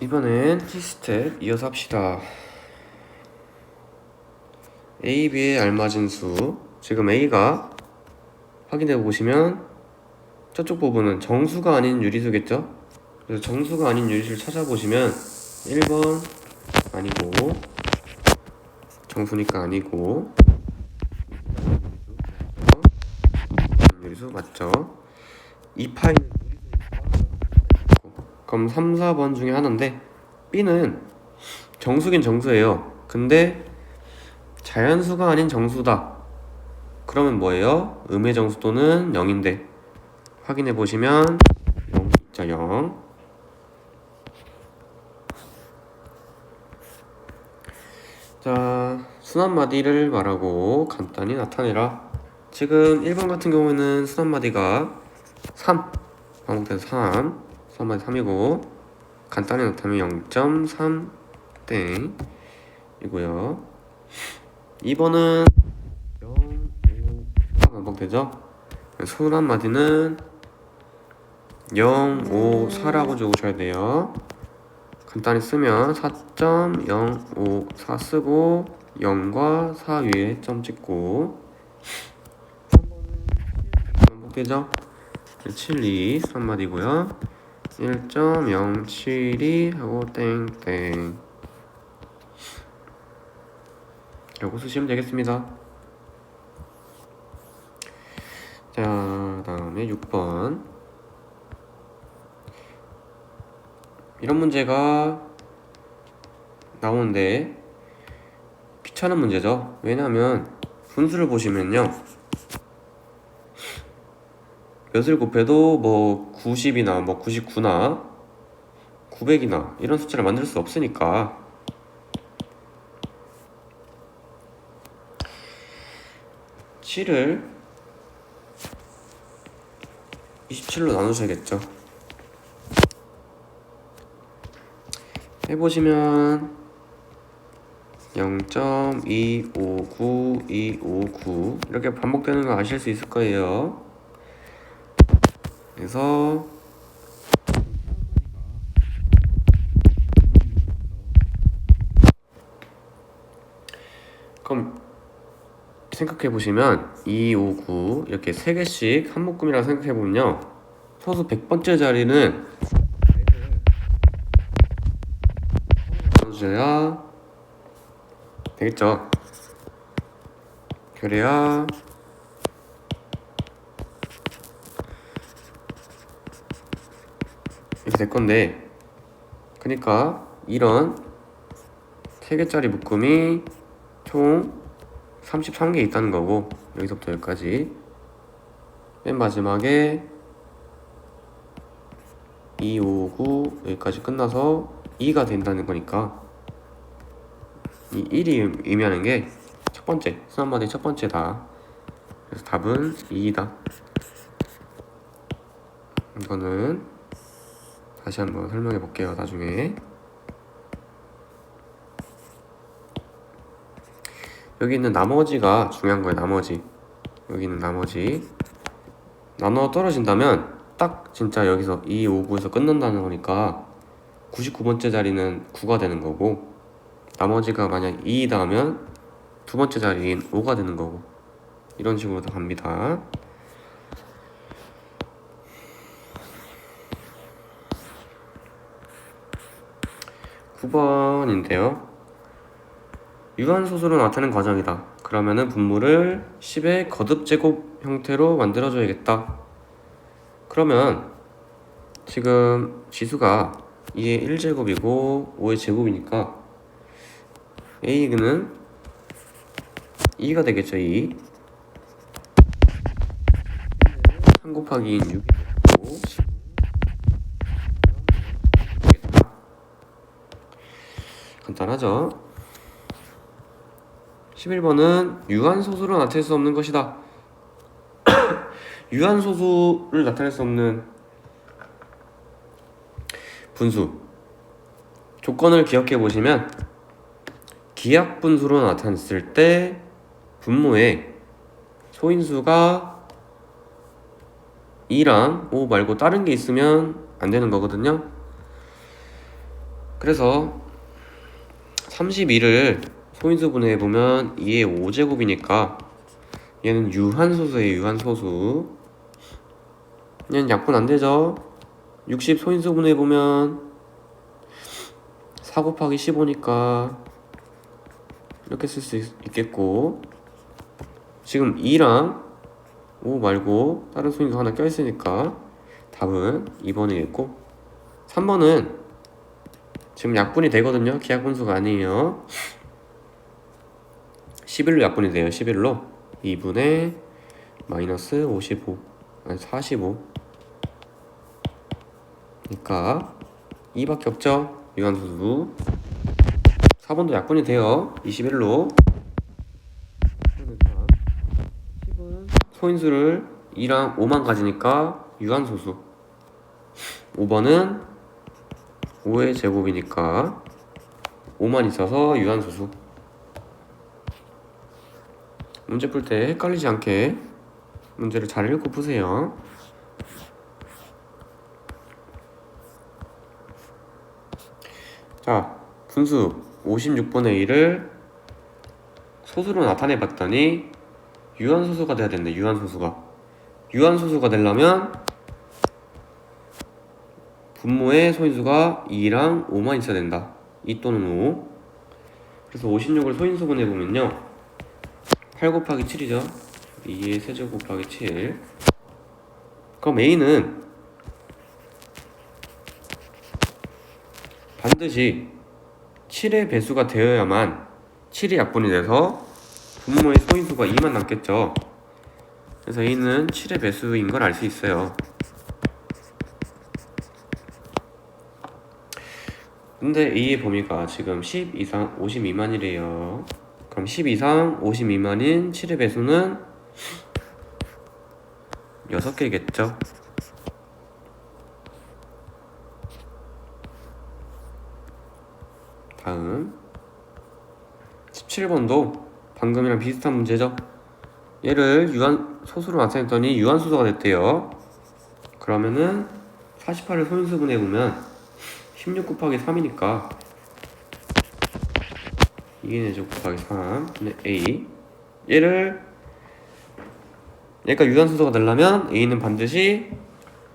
이번엔 T스텝 이어서 합시다. A, B에 알맞은 수. 지금 A가 확인해 보시면 저쪽 부분은 정수가 아닌 유리수겠죠? 그래서 정수가 아닌 유리수를 찾아보시면 1번 아니고, 정수니까 아니고, 유리수 맞죠? 2파이는 그럼 3, 4번 중에 하나인데, B는 정수긴 정수예요. 근데 자연수가 아닌 정수다. 그러면 뭐예요? 음의 정수 또는 0인데 확인해 보시면 0 있죠. 0. 자, 순환마디를 말하고 간단히 나타내라. 지금 1번 같은 경우에는 순환마디가 3 반복돼서 3 순환마디 3이고 간단히 나타내면 0.3 땡 이고요. 2번은 0, 5, 4 반복되죠? 순환마디는 0, 5, 4라고 적으셔야 돼요. 간단히 쓰면 4.054 쓰고 0과 4 위에 점 찍고 3번은 반복되죠? 72 3마디고요 1.072 하고 땡땡 라고 쓰시면 되겠습니다. 자, 다음에 6번. 이런 문제가 나오는데 귀찮은 문제죠. 왜냐하면 분수를 보시면요, 몇을 곱해도 뭐 90이나 뭐 99나 900이나 이런 숫자를 만들 수 없으니까 (7을) 27로 나누셔야겠죠. 해보시면 0.259259 이렇게 반복되는 거 아실 수 있을 거예요. 그래서 그럼 생각해보시면 259 이렇게 3개씩 한 묶음이라고 생각해보면요, 소수 100번째 자리는 나눠줘야 되겠죠. 그래야 이렇게 될 건데, 그러니까 이런 3개짜리 묶음이 총 33개 있다는 거고, 여기서부터 여기까지 맨 마지막에 259 여기까지 끝나서 2가 된다는 거니까 이 1이 의미하는 게 첫 번째, 순환마디 첫 번째다. 그래서 답은 2이다. 이거는 다시 한번 설명해 볼게요, 나중에. 여기 있는 나머지가 중요한 거예요. 나머지, 여기 있는 나머지 나눠 떨어진다면 딱 진짜 여기서 2, 5, 9에서 끝난다는 거니까 99번째 자리는 9가 되는 거고, 나머지가 만약 2이다 하면 두 번째 자리인 5가 되는 거고, 이런 식으로 다 갑니다. (9번인데요) 유한소수로 나타내는 과정이다. 그러면은 분모를 10의 거듭제곱 형태로 만들어줘야겠다. 그러면 지금 지수가 2의 1제곱이고 5의 제곱이니까 A는 2가 되겠죠. 2 3 곱하기 6이 되고, 간단하죠. 11번은 유한소수로 나타낼 수 없는 것이다. 유한소수를 나타낼 수 없는 분수 조건을 기억해 보시면, 기하분수로 나타냈을 때 분모에 소인수가 2랑 5 말고 다른 게 있으면 안 되는 거거든요. 그래서 32를 소인수 분해해보면 2의 5제곱이니까 얘는 유한소수예요. 유한소수. 얘는 약분 안되죠. 60 소인수 분해해보면 4 곱하기 15니까 이렇게 쓸 수 있겠고, 지금 2랑 5 말고 다른 소인수 하나 껴있으니까 답은 2번이겠고, 3번은 지금 약분이 되거든요. 기하분수가 아니에요. 11로 약분이 돼요. 11로 2분의 마이너스 55 아니 45, 그러니까 2밖에 없죠. 유한소수. 4번도 약분이 돼요. 21로 10은 소인수를 2랑 5만 가지니까 유한소수. 5번은 5의 제곱이니까 5만 있어서 유한소수. 문제 풀 때 헷갈리지 않게 문제를 잘 읽고 푸세요. 자, 분수 56분의 1을 소수로 나타내 봤더니 유한소수가 돼야 된대. 유한소수가 되려면 분모의 소인수가 2랑 5만 있어야 된다. 2 또는 5. 그래서 56을 소인수분해 보면요, 8 곱하기 7이죠. 2의 세제곱 곱하기 7. 그럼 A는 반드시 7의 배수가 되어야만 7이 약분이 돼서 분모의 소인수가 2만 남겠죠. 그래서 A는 7의 배수인 걸 알 수 있어요. 근데 A의 범위가 지금 10 이상 50 미만이래요. 그럼 10 이상 50 미만인 7의 배수는 6개겠죠. 다음 17번도 방금이랑 비슷한 문제죠. 얘를 소수로 나타냈더니 유한소수가 됐대요. 그러면은 48을 소인수분해 보면 16 곱하기 3이니까 2의 4제곱 곱하기 3 근데 A, 얘가 유한소수가 되려면 A는 반드시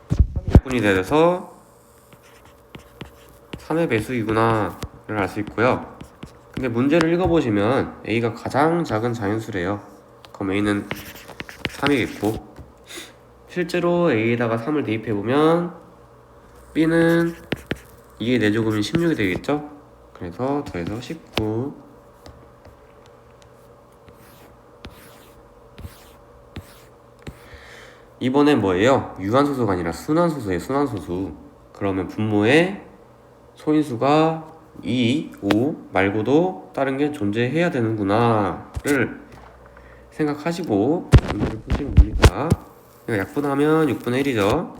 3이 약분이 돼서 3의 배수이구나 를 알 수 있고요. 근데 문제를 읽어보시면 A가 가장 작은 자연수래요. 그럼 A는 3이겠고, 실제로 A에다가 3을 대입해보면 B는 2의 4제곱이면 16이 되겠죠? 그래서 더해서 19. 이번엔 뭐예요? 유한소수가 아니라 순환소수예요. 순환소수. 그러면 분모의 소인수가 2, 5 말고도 다른 게 존재해야 되는구나 를 생각하시고 문제를 푸시면 됩니다. 약분하면 6분의 1이죠.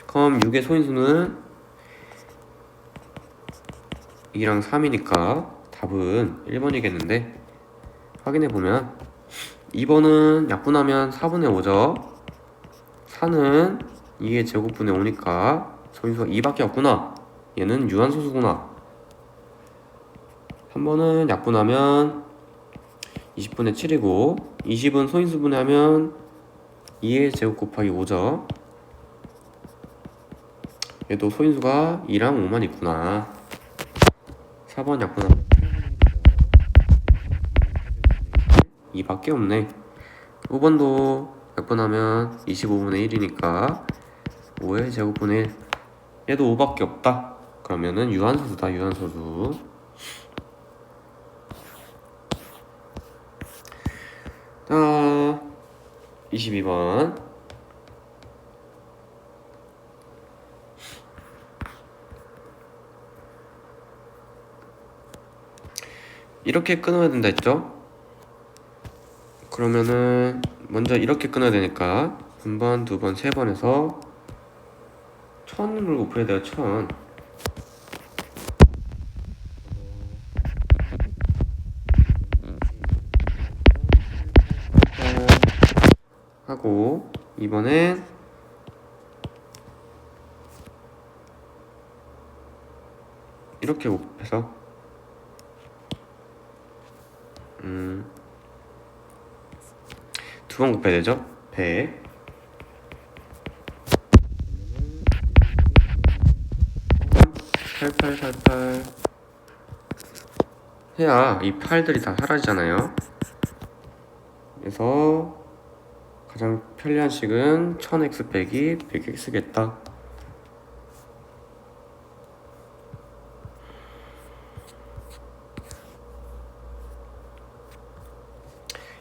그럼 6의 소인수는 2랑 3이니까 답은 1번이겠는데, 확인해보면 2번은 약분하면 4분의 5죠. 4는 2의 제곱분의 5니까 소인수가 2밖에 없구나. 얘는 유한소수구나. 3번은 약분하면 20분의 7이고 20은 소인수분해하면 2의 제곱 곱하기 5죠. 얘도 소인수가 2랑 5만 있구나. 4번 약분하면 2밖에 없네. 5번도 약분하면 25분의 1이니까 5의 제곱분의 1. 얘도 5밖에 없다. 그러면은 유한소수다. 유한소수. 자, 22번. 이렇게 끊어야 된다 했죠? 그러면은 먼저 이렇게 끊어야 되니까 한 번, 두 번, 세 번에서 1000을 곱해야 돼요. 1000. 하고 이번엔 이렇게 곱해서 두 번 곱해야 되죠? 100 8888 해야 이 8들이 다 사라지잖아요. 그래서 가장 편리한 식은 1000x 빼기 100x겠다.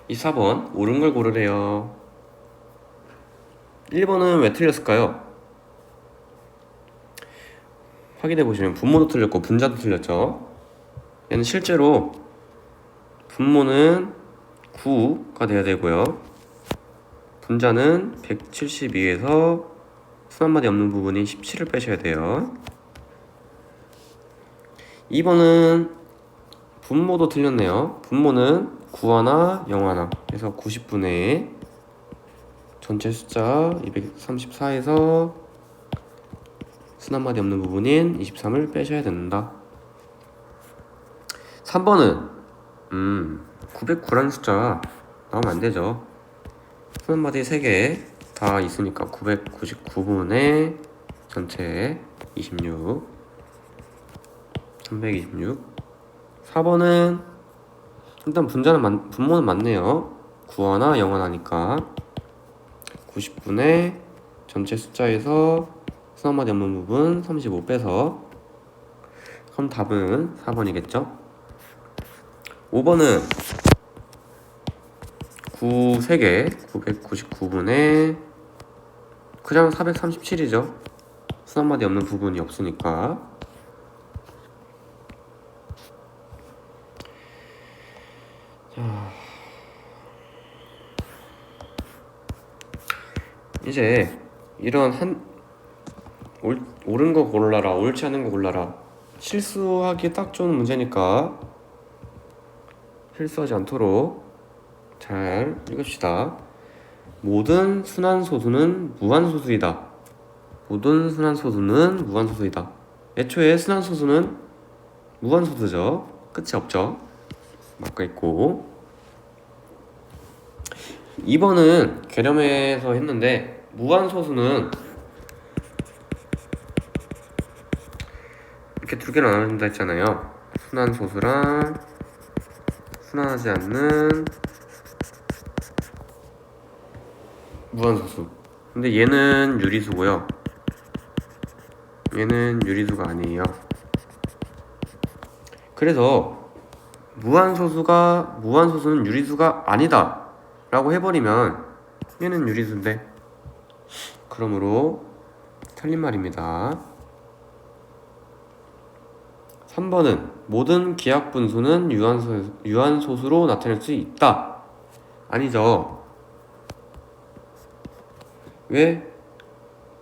이 4번 옳은 걸 고르래요. 1번은 왜 틀렸을까요? 확인해보시면 분모도 틀렸고 분자도 틀렸죠. 얘는 실제로 분모는 9가 돼야 되고요, 분자는 172에서 수한마디 없는 부분이 17을 빼셔야 돼요. 2번은 분모도 틀렸네요. 분모는 9하나 0하나 그래서 90분의 전체 숫자 234에서 수한마디 없는 부분인 23을 빼셔야 된다. 3번은 909라는 숫자 나오면 안되죠. 수한마디 3개 다 있으니까 999분의 전체 26 326. 4번은 일단 분모는 맞네요. 9하나 0하나니까 90분의 전체 숫자에서 수한마디 없는 부분 35 빼서, 그럼 답은 4번이겠죠. 5번은 9 3개 999분의 그냥 437이죠. 수한마디 없는 부분이 없으니까. 자, 이제 이런 옳은 거 골라라, 옳지 않은 거 골라라, 실수하기 딱 좋은 문제니까 실수하지 않도록 잘 읽읍시다. 모든 순환소수는 무한소수이다. 모든 순환소수는 무한소수이다. 애초에 순환소수는 무한소수죠. 끝이 없죠. 막가 있고. 2번은 계렴에서 했는데, 무한소수는 이렇게 두 개로 나눠진다 했잖아요. 순환소수랑 순환하지 않는 무한소수. 근데 얘는 유리수고요, 얘는 유리수가 아니에요. 그래서 무한소수는 유리수가 아니다 라고 해버리면 얘는 유리수인데, 그러므로 틀린 말입니다. 3번은 모든 기하분수는 유한소수로 나타낼 수 있다. 아니죠. 왜?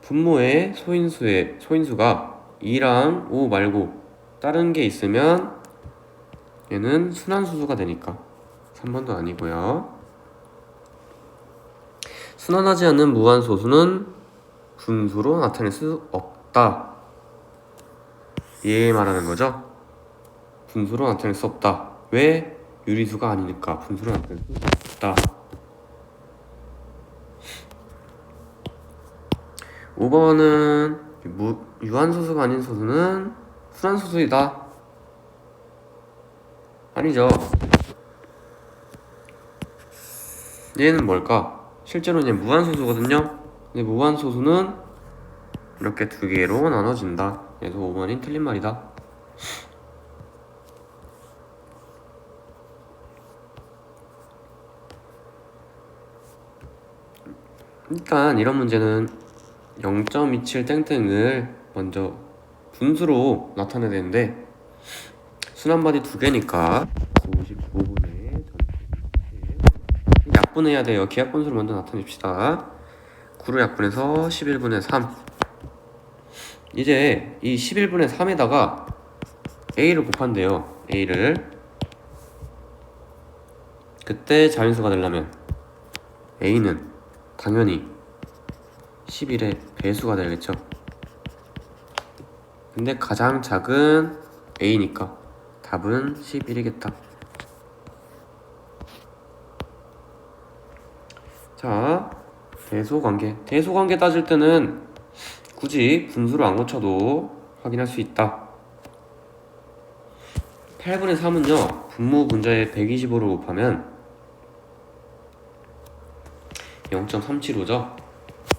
분모의 소인수가 2랑 5 말고 다른 게 있으면 얘는 순환소수가 되니까 3번도 아니고요. 순환하지 않는 무한소수는 분수로 나타낼 수 없다. 얘 말하는 거죠. 분수로 나타낼 수 없다. 왜? 유리수가 아니니까 분수로 나타낼 수 없다. 5번은 유한소수가 아닌 소수는 순환소수이다. 아니죠. 얘는 뭘까? 실제로는 얘 무한소수거든요. 근데 무한소수는 이렇게 두 개로 나눠진다. 그래서 5번이 틀린 말이다. 일단 이런 문제는 0.27 땡땡을 먼저 분수로 나타내야 되는데, 순환마디 두 개니까 99분의 약분해야 돼요. 기하분수를 먼저 나타냅시다. 9를 약분해서 11분의 3. 이제 이 11분의 3에다가 a를 곱한대요. a를. 그때 자연수가 되려면 a는 당연히 11의 배수가 되겠죠. 근데 가장 작은 A니까 답은 11이겠다. 자, 대소관계 따질 때는 굳이 분수를 안 고쳐도 확인할 수 있다. 8분의 3은요 분모 분자에 125를 곱하면 0.375죠.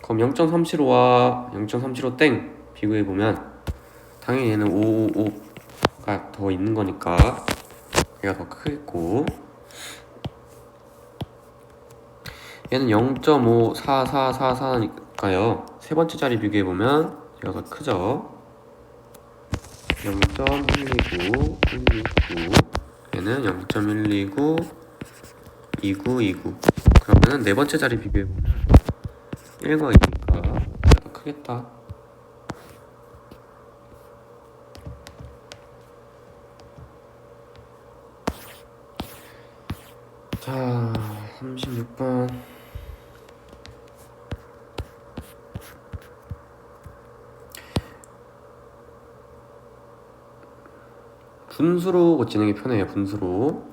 그럼 0.375와 0.375 땡 비교해보면 당연히 얘는 555가 더 있는 거니까 얘가 더 크겠고, 얘는 0.54444니까요 세 번째 자리 비교해보면 얘가 더 크죠. 0.129 129, 얘는 0.129 2929. 그러면은 네 번째 자리 비교해보면 1과 2니까 더 크겠다. 자, 36번. 분수로 고치는 게 편해요. 분수로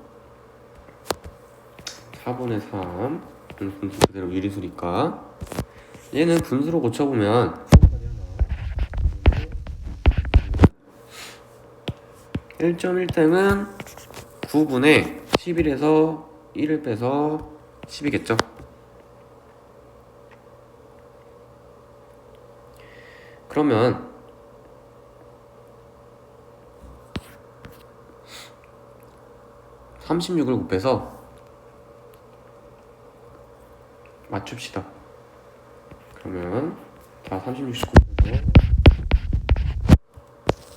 4분의 3 분수 그대로 유리수니까 얘는 분수로 고쳐보면 1.1땡은 9분의 11에서 1을 빼서 10이겠죠. 그러면 36을 곱해서 맞춥시다. 그러면 다 36씩 곱해서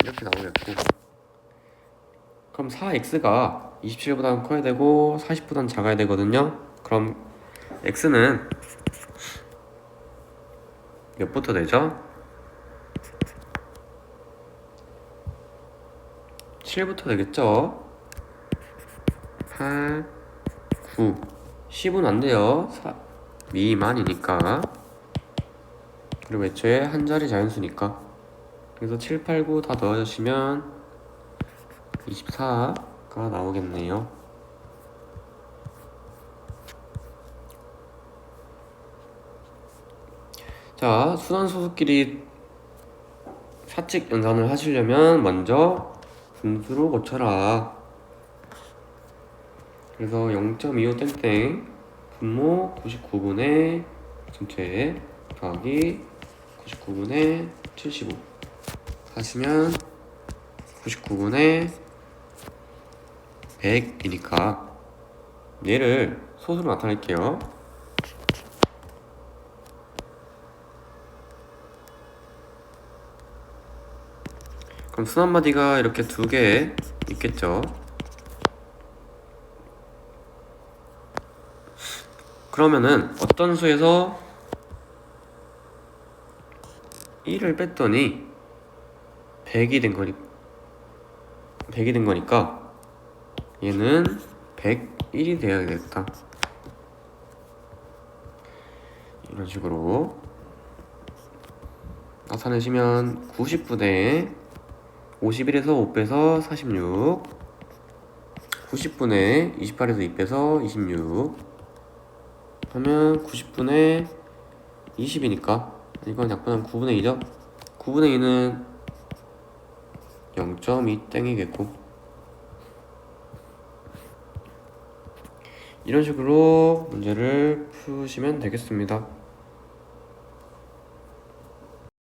이렇게 나오겠고, 그럼 4x가 27보다는 커야 되고 40보다는 작아야 되거든요. 그럼 x는 몇부터 되죠? 7부터 되겠죠? 8, 9, 10은 안 돼요. 미만이니까. 그리고 애초에 한 자리 자연수니까. 그래서 7, 8, 9 다 넣어주시면 24가 나오겠네요. 자, 순환소수끼리 사칙 연산을 하시려면 먼저 분수로 고쳐라. 그래서 0.25 땡땡 분모 99분의 전체 더하기 99분의 75 하시면 99분의 100이니까 얘를 소수로 나타낼게요. 그럼 순 한마디가 이렇게 두 개 있겠죠. 그러면은 어떤 수에서 1을 뺐더니 100이 된 거니까 얘는 101이 돼야겠다. 이런 식으로 나타내시면 90분의 51에서 5 빼서 46, 90분의 28에서 2 빼서 26 하면 90분의 20이니까 이건 약분하면 9분의 2죠. 9분의 2는 0.2 땡이겠고, 이런 식으로 문제를 푸시면 되겠습니다.